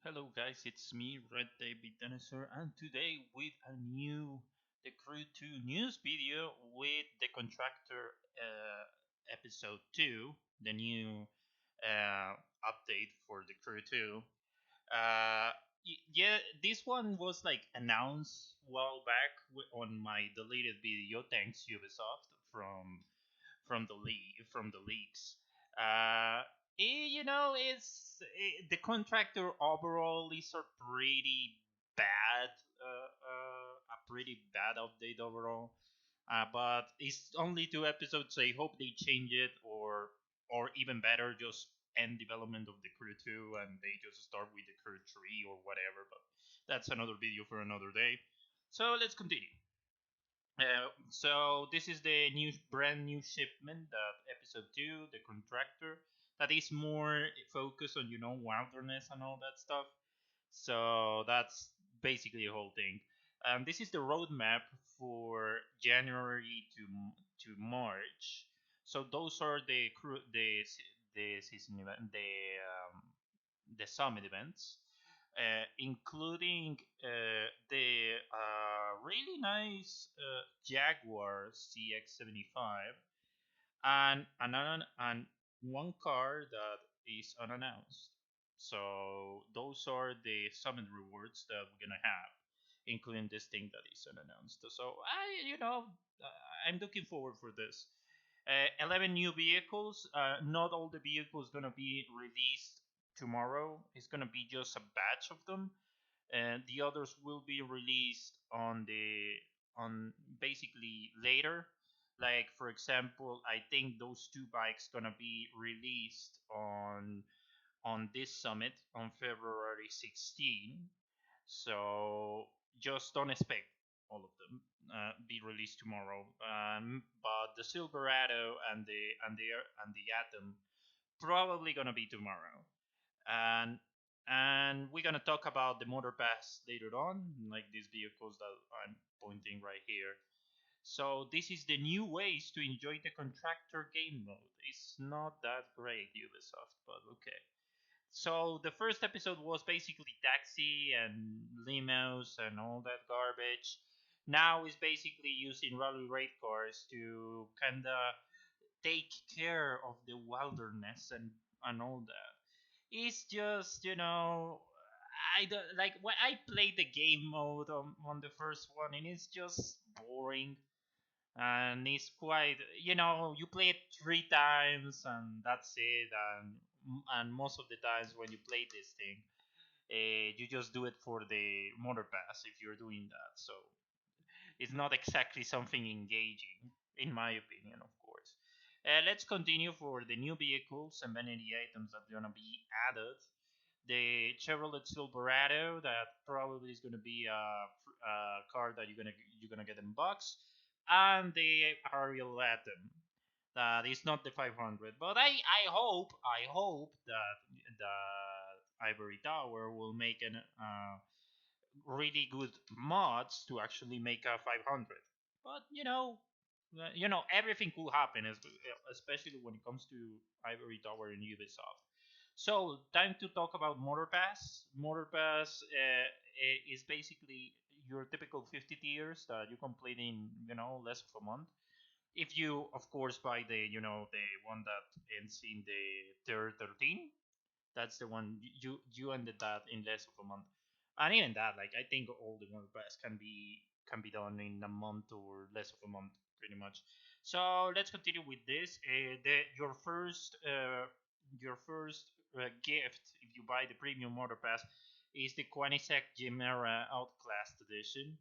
Hello guys, it's me, Red David Dinosaur, and today with a new The Crew 2 news video with the Contractor episode 2, the new update for The Crew 2. Yeah, this one was like announced a while back on my deleted video, thanks Ubisoft from the leaks. Uh, the contractor overall is a pretty bad update overall. But it's only 2 episodes, so I hope they change it, or even better, just end development of the crew 2 and they just start with the crew 3 or whatever. But that's another video for another day. So let's continue. So this is the brand new shipment, that episode 2, the contractor, that is more focused on wilderness and all that stuff. So that's basically the whole thing. This is the roadmap for January to March. So those are the season event, the summit events, including the really nice Jaguar CX-75 and one car that is unannounced. So those are the summit rewards that we're gonna have, including this thing that is unannounced. So I'm looking forward for this. 11 new vehicles. Not all the vehicles gonna be released tomorrow. It's gonna be just a batch of them, and the others will be released on basically later. Like for example, I think those two bikes gonna be released on this summit on February 16. So just don't expect all of them be released tomorrow. But the Silverado and the Atom probably gonna be tomorrow. And we're gonna talk about the motorpass later on, like these vehicles that I'm pointing right here. So this is the new ways to enjoy the contractor game mode. It's not that great, Ubisoft, but okay. So the first episode was basically taxi and limos and all that garbage. Now is basically using rally raid cars to kinda take care of the wilderness and all that. It's just I don't like when I played the game mode on the first one, and it's just boring, and it's quite you play it 3 times and that's it, and most of the times when you play this thing, you just do it for the motor pass if you're doing that. So it's not exactly something engaging, in my opinion, of course. Let's continue for the new vehicles and vanity items that are gonna be added. The Chevrolet Silverado, that probably is gonna be a car that you're gonna get in box, and the Ariel Atom. That is not the 500, but I hope that Ivory Tower will make an really good mods to actually make a 500. But everything could happen, especially when it comes to Ivory Tower and Ubisoft. So time to talk about motorpass. Motorpass is basically your typical 50 tiers that you complete in less of a month. If you of course buy the one that ends in the tier 13, that's the one you ended that in less of a month. And even that, like, I think all the World Pass can be done in a month or less of a month, pretty much. So let's continue with this. Your first gift if you buy the premium motor pass is the Quanisec Chimera Outclassed Edition.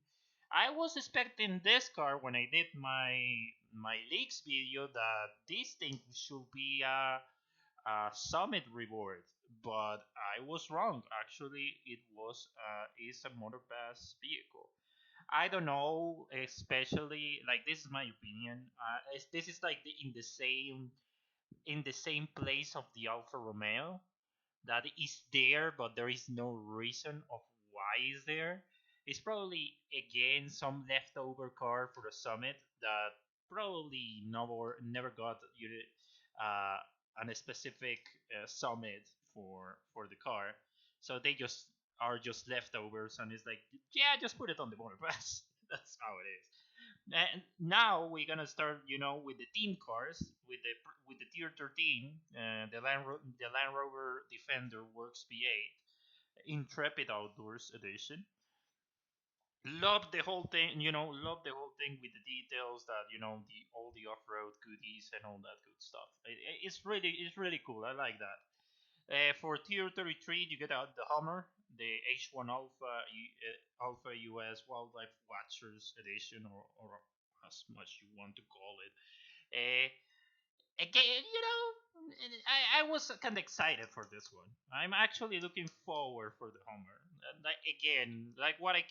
I was expecting this car when I did my leaks video that this thing should be a summit reward, but I was wrong. Actually, it was is a motor pass vehicle. I don't know, especially like this is my opinion. This is like in the same place of the Alfa Romeo that is there, but there is no reason of why it's there. It's probably again some leftover car for the summit that probably never got uh, a specific summit for the car. So they just are just leftovers, and it's like, yeah, just put it on the motor pass. That's how it is. And now we're gonna start, with the team cars, with the tier 13, the Land Rover Defender Works V8 Intrepid Outdoors Edition. Love the whole thing, love the whole thing with the details that the all the off-road goodies and all that good stuff. It's really cool. I like that. For tier 33, you get out the Hummer, the H1 Alpha US Wildlife Watchers Edition, or as much you want to call it. Uh, Again, I was kind of excited for this one. I'm actually looking forward for the Hummer. Like again, like what I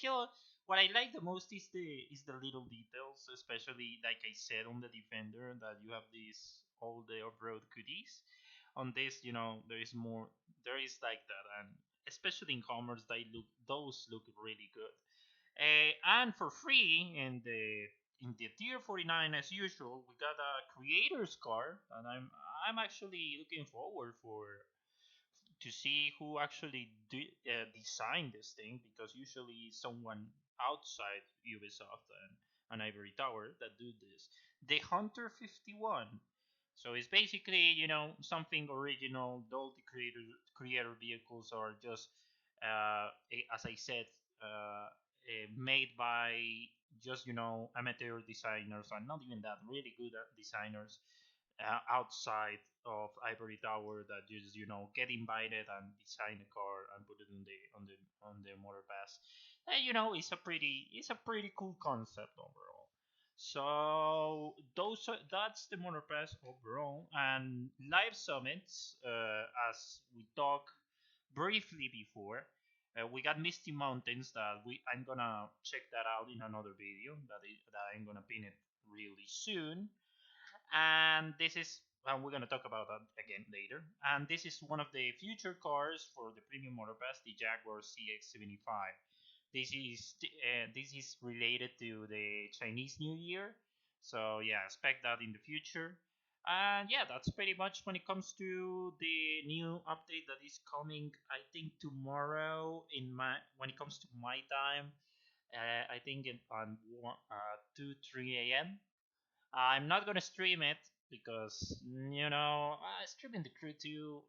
like the most is the little details, especially like I said on the Defender, that you have these all the off-road goodies. On this, there is more. There is like that, and especially in Hummers, those look really good. And for free in the tier 49, as usual, we got a creator's card, and I'm actually looking forward for to see who actually designed this thing, because usually someone outside Ubisoft and Ivory Tower that do this. The Hunter 51. So it's basically, something original. All the creator vehicles are just, as I said, made by just, amateur designers, and not even that really good designers outside of Ivory Tower, that just get invited and design a car and put it on the motor pass. And, it's a pretty cool concept overall. So that's the motor pass overall, and live summits. As we talked briefly before, we got Misty Mountains that I'm gonna check that out in another video that I'm gonna pin it really soon. And we're going to talk about that again later. And this is one of the future cars for the premium motorpass, the Jaguar CX-75. This is related to the Chinese New Year, so yeah, expect that in the future. And yeah, that's pretty much when it comes to the new update that is coming. I think tomorrow when it comes to my time, I think on 2-3 a.m. I'm not gonna stream it because streaming the crew 2,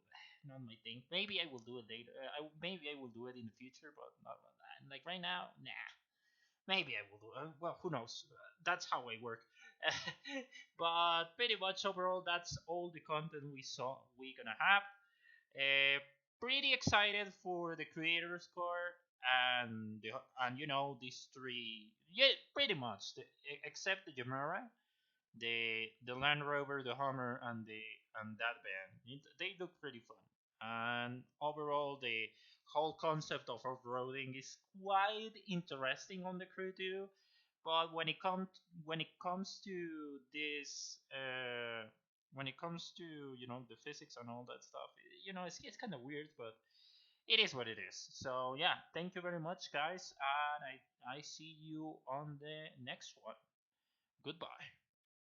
not my thing. Maybe I will do it later. Maybe I will do it in the future, but not like right now. Nah. Maybe I will do it. Well, who knows? That's how I work. But pretty much overall, that's all the content we're gonna have. Uh, Pretty excited for the creator score and these three. Yeah, pretty much. Except the Gemara, the Land Rover, the Hummer, and that van. They look pretty fun. And overall, the whole concept of off-roading is quite interesting on the Crew 2. But when it comes to this, when it comes to the physics and all that stuff, it's kind of weird, but it is what it is. So yeah, thank you very much, guys, and I see you on the next one. Goodbye.